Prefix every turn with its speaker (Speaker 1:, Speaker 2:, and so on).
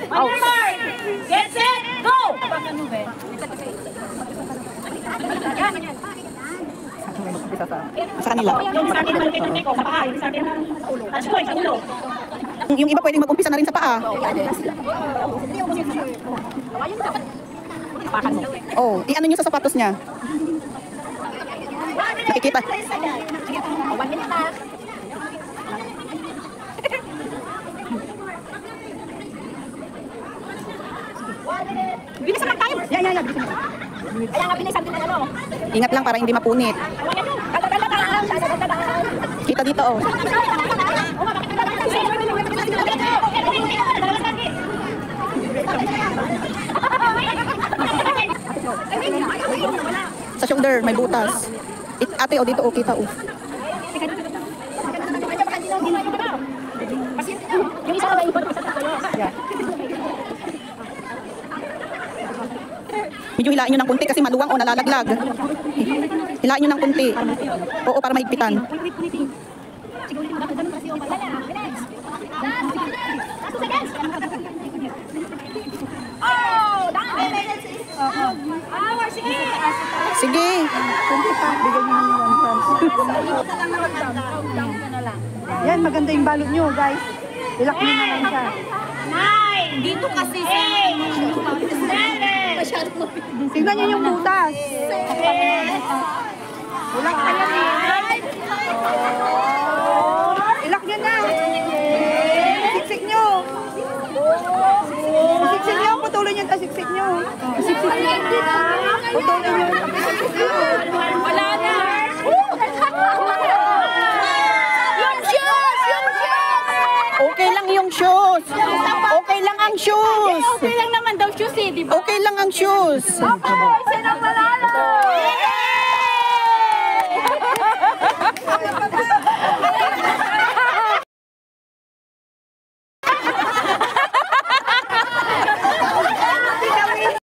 Speaker 1: On your mark. Get set. Go.
Speaker 2: Sa kanila.
Speaker 1: Yung sa akin naman kay ko sa paa, yung sa akin sa ulo. At sa ulo.
Speaker 2: Yung iba pwedeng mag-umpisa na rin sa paa. Oh, i-ano nyo sa sapatos niya. Nakikita.
Speaker 1: Bilis naman tayo.
Speaker 2: Yeah.
Speaker 1: Kaya nga bilisan din ano.
Speaker 2: Ingat lang para hindi mapunit. Kita dito oh. Sa shoulder may butas. Ate oh dito oh kita oh.
Speaker 1: Yung isa na iba.
Speaker 2: Yeah. Medyo hilain nyo ng kunti kasi maluwang o nalalaglag. Hilain nyo ng kunti. Oo, para mahigpitan. Sige.
Speaker 3: Yan, maganda yung balot nyo, guys. Ilak nyo na lang siya.
Speaker 1: 9. Dito kasi sa 7.
Speaker 3: Tignan nyo yung butas. Ulak pa yan eh. Ilak nyo na. Siksik nyo. Siksik nyo. Putulin nyo. Siksik nyo. Putulin nyo.
Speaker 1: Wala na.
Speaker 2: Okay lang yung shoes. Okay lang ang shoes.
Speaker 1: Okay lang naman daw shoes eh, di ba?
Speaker 2: Okay lang ang shoes.
Speaker 1: Okay, sinang malala.